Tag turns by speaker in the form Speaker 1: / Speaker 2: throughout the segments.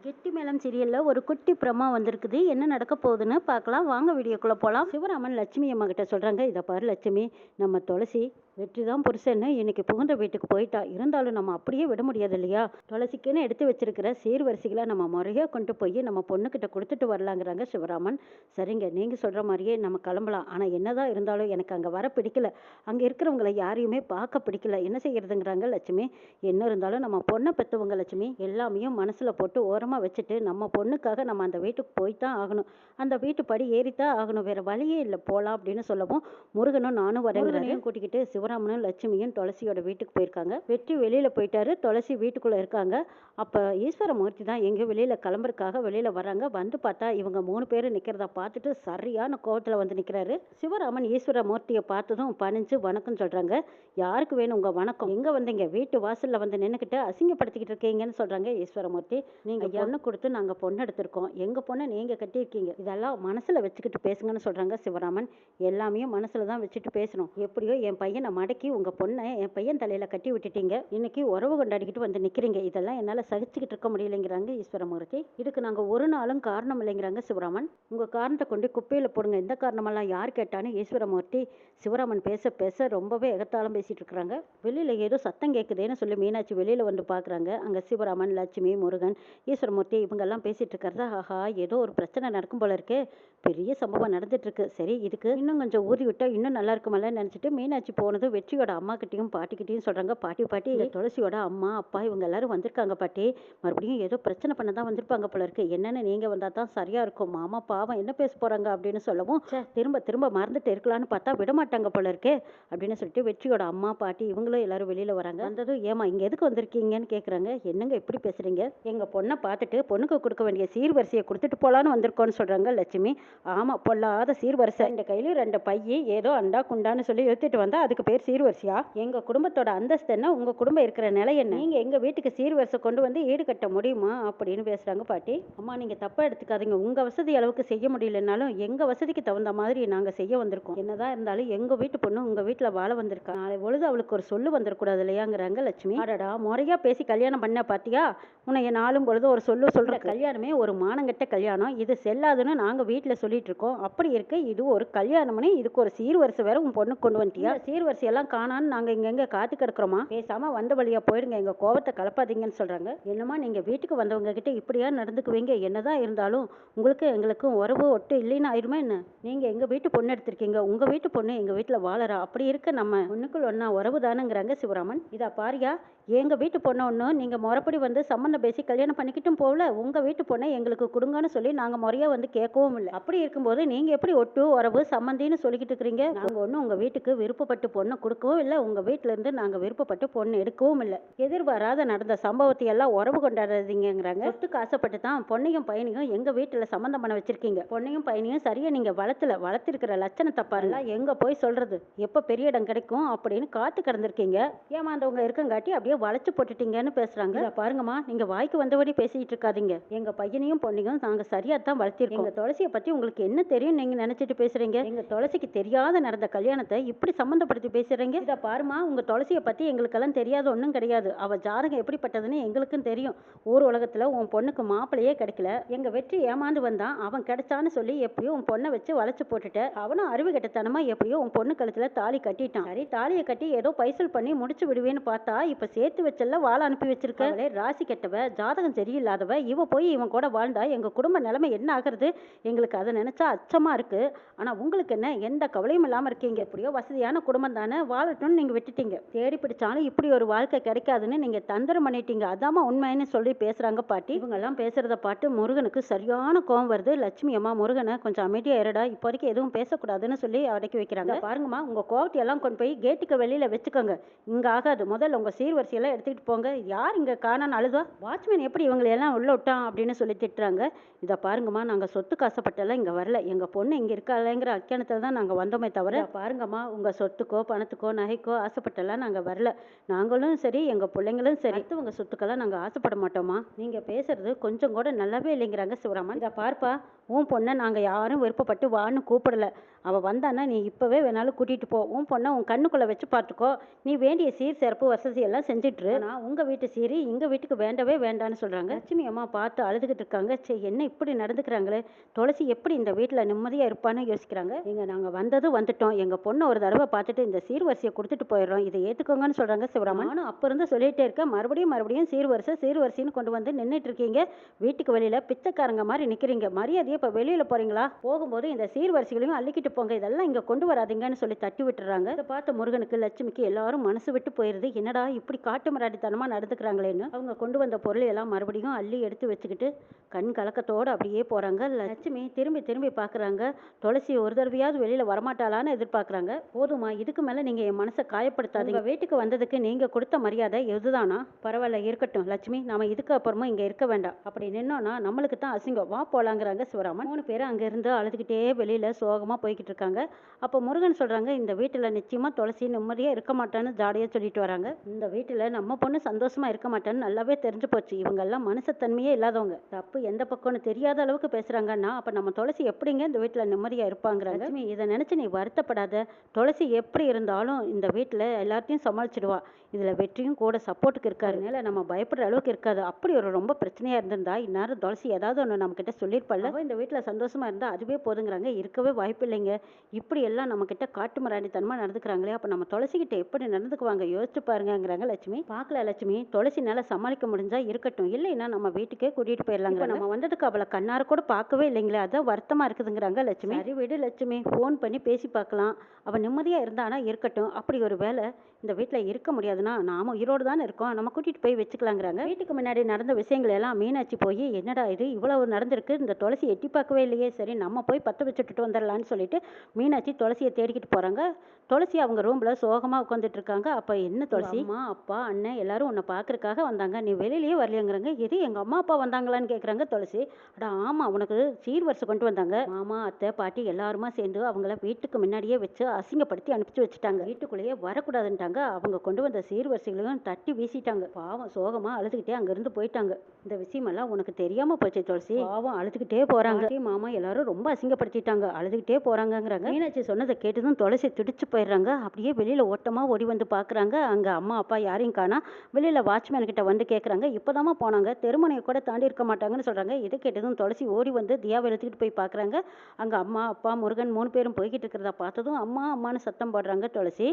Speaker 1: கெட்டி மேளம் சீரியல்ல ஒரு குட்டி பிரமா வந்திருக்குது. என்ன நடக்க போகுதுன்னு பார்க்கலாம். வாங்க வீடியோக்குள்ள போலாம். சிவராமன் லட்சுமி அம்மா கிட்ட சொல்றாங்க, இதை பாரு லட்சுமி, நம்ம துளசி வெற்றி தான் புருஷன்னு இன்னைக்கு புகுந்த வீட்டுக்கு போயிட்டா. இருந்தாலும் நம்ம அப்படியே விட முடியாது இல்லையா? துளசிக்குன்னு எடுத்து வச்சிருக்கிற சீர்வரிசைகளை நம்ம முறையாக கொண்டு போய் நம்ம பொண்ணுக்கிட்ட கொடுத்துட்டு வரலாங்கிறாங்க சிவராமன். சரிங்க, நீங்க சொல்ற மாதிரியே நம்ம கிளம்பலாம். ஆனா என்னதான் இருந்தாலும் எனக்கு அங்க வர பிடிக்கல. அங்க இருக்கிறவங்களை யாரையுமே பார்க்க பிடிக்கல. என்ன செய்யறதுங்கிறாங்க லட்சுமி. என்ன இருந்தாலும் நம்ம பொண்ணை பெற்றவங்க லட்சுமி, எல்லாமே மனசுல போட்டு ஓரமா வச்சுட்டு நம்ம பொண்ணுக்காக நம்ம அந்த வீட்டுக்கு போய்தான் ஆகணும். அந்த வீட்டு படி ஏறித்தான் ஆகணும். வேற வழியே இல்லை, போலாம் அப்படின்னு சொல்லவும் முருகனும் நானும் வரேங்கிறதையும் கூட்டிக்கிட்டு சிவராமனும் லட்சுமியும் துளசியோட வீட்டுக்கு போயிருக்காங்க. வெற்றி வெளியில போயிட்டாரு, துளசி வீட்டுக்குள்ள இருக்காங்க. அப்ப ஈஸ்வரமூர்த்தி தான் எங்க வெளியில கிளம்புறதுக்காக வெளியில வராங்க. வந்து பார்த்தா இவங்க 3 பேரும் நிக்கிறத பார்த்துட்டு சரியான கோவத்துல வந்து நிக்கிறாரு. சிவராமன் ஈஸ்வரமூர்த்தியை பார்த்ததும் பணிஞ்சு வணக்கம் சொல்றாங்க. யாருக்கு வேணும் உங்க வணக்கம்? எங்க வந்தீங்க? வீட்டு வாசல்ல வந்து நின்னுக்கிட்டு அசிங்கப்படுத்திக்கிட்டு இருக்கீங்கன்னு சொல்றாங்க ஈஸ்வரமூர்த்தி. நீங்க பொண்ணு கொடுத்து நாங்க பொண்ணு எடுத்திருக்கோம், எங்க பொண்ணை நீங்க கட்டியிருக்கீங்க, இதெல்லாம் மனசுல வச்சுக்கிட்டு பேசுங்கன்னு சொல்றாங்க சிவராமன். எல்லாமே மனசுல தான் வச்சுட்டு பேசணும். எப்படியோ என் பையனை மடக்கி உங்க பொண்ணை என் பையன் தலையில கட்டி விட்டுட்டீங்க. இன்னைக்கு உறவு கொண்டாடிக்கிட்டு வந்து நிக்கிறீங்க. இதெல்லாம் என்னால சகிச்சுக்கிட்டு இருக்க முடியலைங்கிறாங்க ஈஸ்வரமூர்த்தி. இதுக்கு நாங்க ஒரு நாளும் காரணம் இல்லைங்கிறாங்க சிவராமன். உங்க காரணத்தை கொண்டு குப்பையில போடுங்க, இந்த காரணமெல்லாம் யார் கேட்டான்னு ஈஸ்வரமூர்த்தி. சிவராமன் பேச பேச ரொம்பவே எகத்தாலும் பேசிட்டு இருக்கிறாங்க. வெளியில ஏதோ சத்தம் கேட்குதுன்னு சொல்லி மீனாட்சி வெளியில வந்து பாக்குறாங்க. அங்க சிவராமன், லட்சுமி, முருகன், ஈஸ்வரமூர்த்தி இவங்கெல்லாம் பேசிட்டு இருக்கிறதா. ஆஹா, ஏதோ ஒரு பிரச்சனை நடக்கும் போல இருக்கு. பெரிய சம்பவம் நடந்துட்டு இருக்கு. சரி, இதுக்கு இன்னும் கொஞ்சம் ஊதி விட்டா இன்னும் நல்லா இருக்குமல்ல நினைச்சிட்டு மீனாட்சி போனது வெற்றியோட அம்மா கிட்டையும் பாட்டி கிட்டையும் சொல்றாங்க. பாட்டி துளசியோட அம்மா அப்பா இவங்க எல்லாரும் வந்திருக்காங்க பாட்டி. மறுபடியும் ஏதோ பிரச்சனை பண்ண தான் வந்திருப்பாங்க போல இருக்கு. என்னன்னு நீங்க வந்தா தான் சரியா இருக்கும். மாமா பாவம் என்ன பேச போறாங்க அப்படின்னு சொல்லவும், திரும்ப திரும்ப மறந்துட்டு இருக்கலாம்னு பார்த்தா விடமாட்டாங்க போல இருக்கே அப்படின்னு சொல்லிட்டு வெற்றியோட அம்மா பாட்டி இவங்களும் எல்லாரும் வெளியில வராங்க. வந்ததும் ஏமா இங்க எதுக்கு வந்திருக்கீங்கன்னு கேக்குறாங்க. என்னங்க எப்படி பேசுறீங்க? எங்க பொண்ணை பார்த்துட்டு பொண்ணுக்கு கொடுக்க வேண்டிய சீர்வரிசையை கொடுத்துட்டு போலான்னு வந்திருக்கோன்னு சொல்றாங்க லட்சுமி. ஆமா, பொல்லாத சீர்வரிசை. இந்த கையில 2 பையி ஏதோ அண்டா குண்டான்னு சொல்லி எடுத்துட்டு வந்தா அதுக்கு பேர் சீர்வரிசையா? எங்க குடும்பத்தோட அந்தஸ்து என்ன, உங்க குடும்பம் இருக்கிற நிலை என்ன? நீங்க எங்க வீட்டுக்கு சீர்வரிசை கொண்டு வந்து ஈடு கட்ட முடியுமா அப்படின்னு பேசுறாங்க பாட்டி. அம்மா, நீங்க தப்பா எடுத்துக்காதீங்க. உங்க வசதி அளவுக்கு செய்ய முடியலனாலும் எங்க வசதிக்கு தகுந்த மாதிரி நாங்க செய்ய வந்திருக்கோம். என்னதான் இருந்தாலும் எங்க வீட்டு பொண்ணு உங்க வீட்டுல வாழ வந்திருக்கா. நாளை பொழுது அவளுக்கு ஒரு சொல்லு வந்துடக்கூடாது இல்லையாங்கிறாங்க லட்சுமி. அடடா, முறையா பேசி கல்யாணம் பண்ண பாத்தியா? உன்னைய நாளும் பொழுது ஒரு சொல்ற கல்யாணமே ஒரு மானங்கட்ட கல்யாணம். இது செல்லாதுன்னு நாங்க வீட்டுல சொல்லிட்டு இருக்கோம். அப்படி இருக்கு இது ஒரு கல்யாணம்னு இதுக்கு ஒரு சீர்வரிசை வேற உன் பொண்ணு கொண்டு வந்துட்டியா? சீர்வரிசை எல்லாம் காணான்னு நாங்க இங்க காத்து கிடக்குறோமா? பேசாம வந்த வழியா போயிடுங்க, எங்க கோபத்தை கலப்பாதீங்கன்னு சொல்றாங்க. என்னமா நீங்க வீட்டுக்கு வந்தவங்க கிட்ட இப்படியா நடந்துக்குவீங்க? என்னதான் இருந்தாலும் உங்களுக்கு எங்களுக்கும் உறவு ஒட்டு இல்லைன்னு ஆயிடுமா என்ன? நீங்க எங்க வீட்டு பொண்ணு எடுத்திருக்கீங்க, உங்க வீட்டு பொண்ணு எங்க வீட்டுல வாழறா. அப்படி இருக்க நம்ம ஒண்ணுக்குள் ஒன்னா உறவு தானுங்கிறாங்க சிவராமன். இதா பாரியா, எங்க வீட்டு பொண்ணு ஒண்ணு நீங்க முறைப்படி வந்து சம்மந்தம் பேசி கல்யாணம் பண்ணிக்கிட்டும் போகல, உங்க வீட்டு பொண்ணை எங்களுக்கு கொடுங்கன்னு சொல்லி நாங்க முறையா வந்து கேட்கவும் இல்லை. அப்படி இருக்கும்போது நீங்க எப்படி ஒட்டு உறவு சம்மந்தின்னு சொல்லிக்கிட்டு இருக்கிறீங்க? நாங்க ஒன்றும் உங்க வீட்டுக்கு விருப்பப்பட்டு பொண்ணை கொடுக்கவும் இல்லை, உங்க வீட்டுல இருந்து நாங்க விருப்பப்பட்டு பொண்ணு எடுக்கவும் இல்லை. எதிர்பாராத நடந்த சம்பவத்தை எல்லாம் உறவு கொண்டாடுறீங்கிறாங்க. சொத்துக்கு ஆசைப்பட்டு தான் பொண்ணையும் பையனையும் எங்க வீட்டுல சம்மந்தம் பண்ண வச்சிருக்கீங்க. பொண்ணையும் பையனையும் சரியா நீங்க வளர்த்திருக்கிற லட்சணத்தை பாருங்க. எங்க போய் சொல்றது? எப்ப பெரிய இடம் கிடைக்கும் அப்படின்னு காத்து கிடந்திருக்கீங்க. ஏமாந்தவங்க இருக்கங்காட்டி அப்படியே வளைச்சு போட்டுட்டீங்கன்னு பேசுறாங்க. பாருங்கம்மா, நீங்க வாய்க்கு வந்தபடி பேசிட்டு இருக்காதீங்க. எங்க பையனையும் பொண்ணையும் நாங்க சரியா தான் வளர்த்திருக்கோம். எங்க துளசியை பத்தி உங்களுக்கு என்ன தெரியும் நீங்க நினைச்சிட்டு பேசுறீங்க? எங்க துளசிக்கு தெரியாத நடந்த கல்யாணத்தை இப்படி சம்பந்தப்படுத்தி பேசுறீங்க. இத பாருமா, உங்க துளசியை பத்தி எங்களுக்கெல்லாம் தெரியாத ஒன்றும் கிடையாது. அவ ஜாதகம் எப்படிப்பட்டதுன்னு எங்களுக்கும் தெரியும். ஊர் உலகத்துல உன் பொண்ணுக்கு மாப்பிளையே கிடைக்கல. எங்க வெற்றி ஏமாந்து வந்தான், அவன் கிடைச்சான்னு சொல்லி எப்படியோ உன் பொண்ணை வச்சு வளைச்சு போட்டுட்ட. அவனும் அறிவு கெட்டத்தனமா எப்படியோ உன் பொண்ணு கழுத்துல தாலி கட்டிட்டான். சரி, தாலியை கட்டி ஏதோ பைசல் பண்ணி முடிச்சு விடுவேன்னு பார்த்தா இப்ப சேர்த்து வச்சல வாழ அனுப்பி வச்சிருக்க. ராசி கெட்டவ, ஜாதகம் சரியில்லாதவ, இவ போய் இவன் கூட வாழ்ந்தா எங்க குடும்ப நிலைமை என்ன ஆகுறது? எங்களுக்கு அதை நினைச்சா அச்சமா இருக்கு. ஆனா உங்களுக்கு என்ன, எந்த கவலையும் இல்லாம இருக்கீங்க. எப்படியோ வசதியான குடும்பம் தானே, வாழட்டும்னு நீங்க விட்டுட்டீங்க. தேடி பிடிச்சாலும் இப்படி ஒரு வாழ்க்கை கிடைக்காதுன்னு நீங்க தந்திரம் பண்ணிட்டீங்க. அதாம உண்மைன்னு சொல்லி பேசுறாங்க பாட்டி. இவங்க எல்லாம் பேசுறத பாட்டு முருகனுக்கு சரியான கோவம் வருது. லட்சுமி அம்மா, முருகனை கொஞ்சம் அமைதியா இருடா, இப்போதைக்கு எதுவும் பேசக்கூடாதுன்னு சொல்லி அடக்கி வைக்கிறாங்க. பாருங்கம்மா, உங்க கோவத்தை எல்லாம் கொண்டு போய் கேட்டுக்கு வெளியில வச்சுக்கோங்க. இங்க ஆகாது. முதல்ல உங்க சீர்வரிசையெல்லாம் எடுத்துக்கிட்டு போங்க. யார் இங்க காணான்னு அழுதா? வாட்ச்மேன் எப்படி இவங்களை எல்லாம் உள்ள விட்டான் அப்படின்னு சொல்லி திட்டுறாங்க. இதை பாருங்கம்மா, நாங்க சொத்துக்கு ஆசைப்பட்டெல்லாம் இங்க வரல. எங்க பொண்ணு இங்க இருக்காளேங்கிற அக்கியானத்துல தான் நாங்க வந்தோமே தவிர, பாருங்கம்மா, உங்க சொத்துக்கோ பணத்துக்கோ நகைக்கோ ஆசைப்பட்டெல்லாம் நாங்க வரல. நாங்களும் சரி, எங்க பிள்ளைங்களும் சரி, உங்க சொத்துக்கெல்லாம் நாங்க ஆசைப்பட மாட்டோமா. நீங்க பேசுறது கொஞ்சம் கூட நல்லாவே இல்லைங்கிறாங்க சிவராமன். இதை பார்ப்பா, உன் பொண்ணை நாங்க யாரும் விருப்பப்பட்டு வான்னு கூப்பிடல. அவள் வந்தானா நீ இப்போவே வேணாலும் கூட்டிகிட்டு போ. உன் பொண்ணை உன் கண்ணுக்குள்ளே வச்சு பார்த்துக்கோ. நீ வேண்டிய சீர் சிறப்பு வசதி எல்லாம் செஞ்சு செஞ்சிட்டு நான் உங்க வீட்டு சீரி எங்க வீட்டுக்கு வேண்டவே வேண்டான்னு சொல்றாங்க. லட்சுமி அம்மா பார்த்து அழுதுகிட்டு இருக்காங்க. சரி என்ன இப்படி நடந்துக்கிறாங்களே, துளசி எப்படி இந்த வீட்டுல நிம்மதியா இருப்பான்னு யோசிக்கிறாங்க. நாங்க வந்துட்டோம், எங்க பொண்ணை ஒரு தடவை பார்த்துட்டு இந்த சீர்வரிசையை கொடுத்துட்டு போயிடுறோம், இதை ஏத்துக்கோங்கன்னு சொல்றாங்க சிவராமன். நானும் அப்ப இருந்து சொல்லிட்டே இருக்கேன், மறுபடியும் சீர்வரிசைன்னு கொண்டு வந்து நின்றுட்டு இருக்கீங்க, வீட்டுக்கு வெளியில பிச்சைக்காரங்க மாதிரி நிக்கிறீங்க, மரியாதையை இப்ப வெளியில போறீங்களா, போகும்போது இந்த சீர்வரிசைகளையும் அள்ளிக்கிட்டு போங்க, இதெல்லாம் இங்க கொண்டு வராதீங்கன்னு சொல்லி தட்டி விட்டுறாங்க. இதை பார்த்த முருகனுக்கு லட்சுமிக்கு எல்லாரும் மனசு விட்டு போயிருது. என்னடா இப்படி காட்டு மிராடித்தனமா நடந்துக்கிறாங்களேன்னு அவங்க கொண்டு வந்த பொருள் எல்லாம் மறுபடியும் அள்ளி எடுத்து வச்சுக்கிட்டு கண் கலக்கத்தோடு அப்படியே போறாங்க. லட்சுமி திரும்பி திரும்பி பாக்குறாங்க. துளசி ஒரு தடவையாவது வெளியில வரமாட்டாளான்னு எதிர்பார்க்கறாங்க. போதுமா, இதுக்கு மேல நீங்க என் மனசை காயப்படுத்தாதீங்க. வீட்டுக்கு வந்ததுக்கு நீங்க கொடுத்த மரியாதை எதுதானா? பரவாயில்ல, இருக்கட்டும் லட்சுமி, நாம இதுக்கு அப்புறமா இங்க இருக்க வேண்டாம், அப்படி நின்னோம்னா நம்மளுக்கு தான் அசிங்கம், வா போலாங்கிறாங்க சிவராமன். 3 பேரும் அங்க இருந்து அழுதுகிட்டே வெளியில சோகமா போய்கிட்டு இருக்காங்க. அப்போ முருகன் சொல்றாங்க, இந்த வீட்டுல நிச்சயமா துளசி நிம்மதியா இருக்க மாட்டான்னு ஜாடியா சொல்லிட்டு வராங்க. இந்த வீட்டுல நம்ம பொண்ணு சந்தோஷமா இருக்க மாட்டான்னு நல்லாவே தெரிஞ்சு போச்சு. இவங்க எல்லாம் மனுஷத்தன்மையே இல்லாதவங்க, தப்பு எந்த பக்கம்னு தெரியாத அளவுக்கு பேசுறாங்கன்னா அப்ப நம்ம துளசி எப்படிங்க இந்த வீட்டுல நிம்மதியா இருப்பாங்கிறாங்க. லட்சுமி, இதை நினைச்சு நீ வருத்தப்படாத, துளசி எப்படி இருந்தாலும் இந்த வீட்டுல எல்லாத்தையும் சமாளிச்சிடுவா, இதுல வெற்றியும் கூட சப்போர்ட்டுக்கு இருக்காருனால நம்ம பயப்படுற அளவுக்கு இருக்காது. அப்படி ஒரு ரொம்ப பிரச்சனையா இருந்திருந்தா இந்நேரம் துளசி ஏதாவது ஒன்று நம்ம கிட்ட சொல்லியிருப்பாள், இந்த வீட்டுல சந்தோஷமா இருந்தா அதுவே போதுங்கிறாங்க. இருக்கவே வாய்ப்பு இல்லைங்க, இப்படி எல்லாம் நம்ம கிட்ட காட்டு மிராண்டித்தனமா நடந்துக்கிறாங்களே, அப்ப நம்ம துளசி கிட்ட எப்படி நடந்துக்குவாங்க யோசிச்சு பாருங்கிறாங்க லட்சுமி. பார்க்கல லட்சுமி, துளசினால சமாளிக்க முடிஞ்சா இருக்கட்டும், இல்லைன்னா நம்ம வீட்டுக்கே கூட்டிட்டு போயிடலாங்க. நம்ம வந்ததுக்கு அவளை கண்ணார கூட பார்க்கவே இல்லைங்களே, அதான் வருத்தமா இருக்குதுங்கிறாங்க லட்சுமி. சரி விடு லட்சுமி, ஃபோன் பண்ணி பேசி பார்க்கலாம், அவன் நிம்மதியா இருந்தானா இருக்கட்டும், அப்படி ஒரு வேலை இந்த வீட்டில் இருக்க முடியாதுன்னா நாம உயிரோடு தானே இருக்கோம், நம்ம கூட்டிட்டு போய் வச்சுக்கலாங்கிறாங்க. வீட்டுக்கு முன்னாடி நடந்த விஷயங்கள் எல்லாம் மீனாட்சி போய் என்னடா இது இவ்வளவு நடந்திருக்கு, இந்த துளசி எட்டி பார்க்கவே இல்லையே, சரி நம்ம போய் பற்ற வச்சுட்டு வந்துடலான்னு சொல்லிட்டு மீனாட்சி துளசியை தேடிக்கிட்டு போறாங்க. துளசி அவங்க ரூம்ல சோகமா உட்காந்துட்டு இருக்காங்க. அப்ப என்ன துளசி, அம்மா அப்பா அண்ணன் எல்லாரும் உன்னை பார்க்கறதுக்காக வந்தாங்க, நீ வெளியிலேயே வரலையேங்கிறாங்க. எது எங்க அம்மா அப்பா வந்தாங்களான்னு கேட்குறாங்க துளசி. அடா ஆமா, உனக்கு சீர்வரிசை கொண்டு வந்தாங்க, மாமா அத்தை பாட்டி எல்லாருமா சேர்ந்து அவங்கள வீட்டுக்கு முன்னாடியே வச்சு அசிங்கப்படுத்தி அனுப்பிச்சு வச்சுட்டாங்க, வீட்டுக்குள்ளேயே வரக்கூடாதுன்ட்டாங்க, அவங்க கொண்டு வந்த சீர்வரிசைகளையும் தட்டி வீசிட்டாங்க, பாவம் சோகமா அழுதுகிட்டே அங்கிருந்து போயிட்டாங்க. இந்த விஷயமெல்லாம் உனக்கு தெரியாம போச்சு துளசி, பாவம் அழுதுகிட்டே போறாங்க, மாமா எல்லாரும் ரொம்ப அசிங்கப்படுத்திட்டாங்க, அழுதுகிட்டே போறாங்கிறாங்க. மீனாட்சி சொன்னதை கேட்டதும் துளசி துடிச்சு போயிடுறாங்க. அப்படியே வெளியில ஓட்டமா ஓடி வந்து பாக்குறாங்க, அங்க அம்மா அப்பா யாரையும் காணா. வெளியில வாட்ச்மேன் கிட்ட வந்து கேக்குறாங்க, இப்பதாமா போனாங்க, தெருமுனையை கூட தாண்டி இருக்க மாட்டாங்கன்னு சொல்றாங்க. இதை கேட்டதும் துளசி ஓடி வந்து தியாவை எடுத்துக்கிட்டு போய் பாக்குறாங்க. அங்க அம்மா அப்பா முருகன் 3 பேரும் போய்கிட்டு இருக்கிறதா பார்த்ததும் அம்மா அம்மான்னு சத்தம் போடுறாங்க துளசி.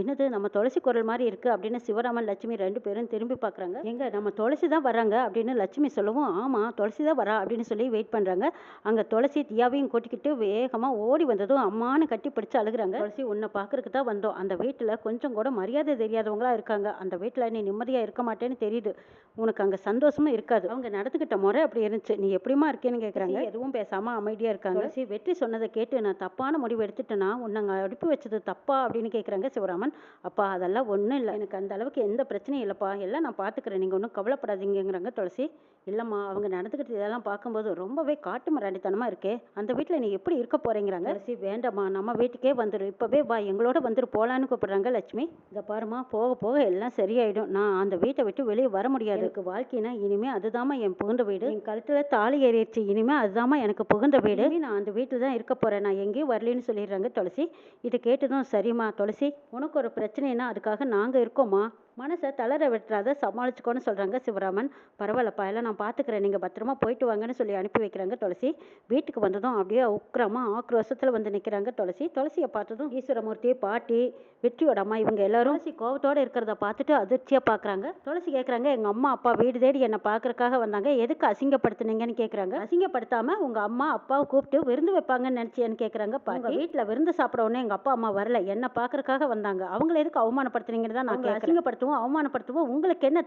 Speaker 1: என்னது நம்ம துளசி குரல் மாதிரி இருக்கு அப்படின்னு சிவராமன் லட்சுமி 2 பேரும் திரும்பி பார்க்குறாங்க. எங்க நம்ம துளசி தான் வராங்க அப்படின்னு லட்சுமி சொல்லவும், ஆமா துளசி தான் வரா அப்படின்னு சொல்லி வெயிட் பண்றாங்க. அங்க துளசி தியாவையும் கூட்டிக்கிட்டு வேகமா ஓடி வந்ததும் அம்மானு கட்டி பிடிச்சு அழுகுறாங்க. துளசி உன்னை பார்க்கறதுக்கு தான் வந்தோம், அந்த வீட்டுல கொஞ்சம் கூட மரியாதை தெரியாதவங்களா இருக்காங்க, அந்த வீட்டுல நீ நிம்மதியா இருக்க மாட்டேன்னு தெரியுது, உனக்கு அங்க சந்தோஷமும் இருக்காது, அவங்க நடந்துக்கிட்ட முறை அப்படி இருந்துச்சு, நீ எப்படிமா இருக்கேன்னு கேட்குறாங்க. எதுவும் பேசாம அமைதியா இருக்காங்க. துளசி வெற்றி சொன்னதை கேட்டு நான் தப்பான முடிவு எடுத்துட்டேன்னா உன்னை அங்கே அனுப்பி வச்சது தப்பா அப்படின்னு கேட்குறாங்க சிவராமன். அப்பா அதெல்லாம் ஒன்றும் இல்லை, எனக்கு அந்த அளவுக்கு எந்த பிரச்சனையும் இல்லைப்பா, எல்லாம் நான் பார்த்துக்கிறேன், நீங்கள் ஒன்றும் கவலைப்படாதீங்கிறாங்க துளசி. இல்லைம்மா அவங்க நடந்துக்கிட்டு இதெல்லாம் பார்க்கும்போது ரொம்பவே காட்டு மிராண்டித்தனமாக இருக்கே, அந்த வீட்டில் நீ எப்படி இருக்க போறேங்கிறாங்க. துளசி வேண்டாம்மா நம்ம வீட்டுக்கே வந்துடும், இப்போவே வா எங்களோட வந்துட்டு போகலான்னு கூப்பிடுறாங்க லட்சுமி. இதை பாருமா, போக போக எல்லாம் சரியாயிடும், நான் அந்த வீட்டை விட்டு வெளியே வர முடியாது, எனக்கு வாழ்க்கைனா இனிமே அதுதாம்மா என் புகுந்த வீடு, என் கழுத்தில் தாலி ஏறிடுச்சு, இனிமே அதுதாம்மா எனக்கு புகுந்த வீடு, நான் அந்த வீட்டில் தான் இருக்க போறேன், நான் எங்கேயும் வரலன்னு சொல்லிடுறாங்க துளசி. இதை கேட்டதும் சரிம்மா துளசி, உனக்கு ஒரு பிரச்சனைனா அதுக்காக நாங்க இருக்கோம்மா, மனசை தளர விட்டுறாத, சமாளிச்சுக்கோன்னு சொல்றாங்க சிவராமன். பரவாயில்லப்பா எல்லாம் நான் பார்த்துக்கிறேன், நீங்க பத்திரமா போயிட்டு வாங்கன்னு சொல்லி அனுப்பி வைக்கிறாங்க துளசி. வீட்டுக்கு வந்ததும் அப்படியே உக்கிரமா ஆக்ரோஷத்துல வந்து நிற்கிறாங்க துளசி. துளசியை பார்த்ததும் ஈஸ்வரமூர்த்தி பாட்டி வெற்றியோட அம்மா இவங்க எல்லாரும் துளசி கோவத்தோட இருக்கிறத பார்த்துட்டு அதிர்ச்சியா பார்க்குறாங்க. துளசி கேட்குறாங்க, எங்க அம்மா அப்பா வீடு தேடி என்னை பார்க்கறக்காக வந்தாங்க, எதுக்கு அசிங்கப்படுத்துனீங்கன்னு கேட்குறாங்க. அசிங்கப்படுத்தாம உங்க அம்மா அப்பாவை கூப்பிட்டு விருந்து வைப்பாங்கன்னு நினைச்சேன்னு கேட்குறாங்க பாட்டி. வீட்டில் விருந்து சாப்பிட உடனே எங்க அப்பா அம்மா வரல, என்னை பார்க்கறக்காக வந்தாங்க, அவங்கள எதுக்கு அவமானப்படுத்துனீங்கன்னு தான் நான் அசிங்கப்படுத்துவோம் அவமானப்படுத்துவோம், உங்களுக்கு என்ன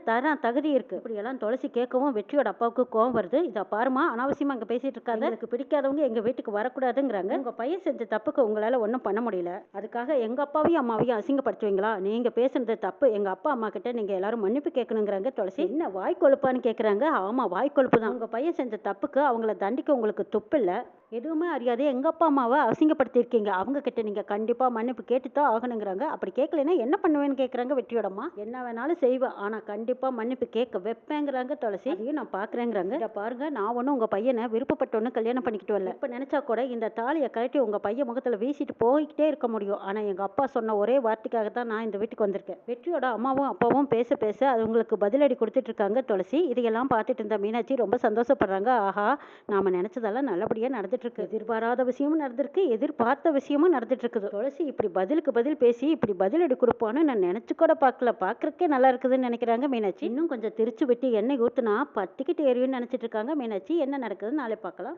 Speaker 1: தகுதி இருக்கு, இப்படி எல்லாம் துளசி கேட்கவும் வெற்றியோட அப்பாவுக்கு கோவம் வருது. இதை பாருமா, அனாவசியமா அங்க பேசிட்டு இருக்காங்க, எனக்கு பிடிக்காதவங்க எங்க வீட்டுக்கு வரக்கூடாதுங்கிறாங்க, உங்க பையன் செஞ்ச தப்புக்கு உங்களால ஒன்றும் பண்ண முடியல, அதுக்காக எங்க அப்பாவையும் அம்மாவையும் அசிங்கப்படுத்துவீங்களா, நீங்க பேசுனது தப்பு, எங்க அப்பா அம்மா கிட்ட நீங்க எல்லாரும் மன்னிப்பு கேட்கணுங்கிறாங்க துளசி. என்ன வாய் கொழுப்பான்னு கேட்குறாங்க. ஆமா வாய் கொழுப்பு தான், உங்க பையன் செஞ்ச தப்புக்கு அவங்கள தண்டிக்க உங்களுக்கு துப்பு இல்லை, எதுவுமே அறியாத எங்கள் அப்பா அம்மாவை அசிங்கப்படுத்தியிருக்கீங்க. அவங்க கிட்ட நீங்கள் கண்டிப்பாக மன்னிப்பு கேட்டு தான் ஆகணுங்கிறாங்க. அப்படி கேட்கலைன்னா என்ன பண்ணுவேன்னு கேட்குறாங்க வெற்றியோடம்மா. என்ன வேணாலும் செய்வேன், ஆனால் கண்டிப்பாக மன்னிப்பு கேட்க வைப்பேங்கிறாங்க துளசி. அதையும் நான் பார்க்குறேங்கிறாங்க. இதை பாருங்க, நான் ஒன்றும் உங்கள் பையனை விருப்பப்பட்ட ஒன்று கல்யாணம் பண்ணிக்கிட்டு வரல. இப்போ நினச்சா கூட இந்த தாலியை கழட்டி உங்கள் பையன் முகத்தில் வீசிட்டு போய்கிட்டே இருக்க முடியும். ஆனால் எங்கள் அப்பா சொன்ன ஒரே வார்த்தைக்காக தான் நான் இந்த வீட்டுக்கு வந்திருக்கேன். வெற்றியோட அம்மாவும் அப்பாவும் பேச பேச அது உங்களுக்கு பதிலடி கொடுத்துட்டு இருக்காங்க துளசி. இதையெல்லாம் பார்த்துட்டு இருந்த மீனாட்சி ரொம்ப சந்தோஷப்படுறாங்க. ஆஹா, நாம நினைச்சதெல்லாம் நல்லபடியாக நடந்துட்டு இருக்கு. எதிர்பாராத விஷயமும் நடந்திருக்கு, எதிர்பார்த்த விஷயமும் நடந்துட்டு இருக்குது. துளசி இப்படி பதிலுக்கு பதில் பேசி இப்படி பதிலடி கொடுப்பான்னு நான் நினைச்சு கூட பார்க்கல. பார்க்கறக்கே நல்லா இருக்குதுன்னு நினைக்கிறாங்க மீனாட்சி. இன்னும் கொஞ்சம் திருச்சி விட்டு எண்ணெய் ஊத்துனா பத்திக்கிட்டு எரியும்னு நினைச்சிட்டு இருக்காங்க மீனாட்சி. என்ன நடக்குதுன்னு நாளை பார்க்கலாம்.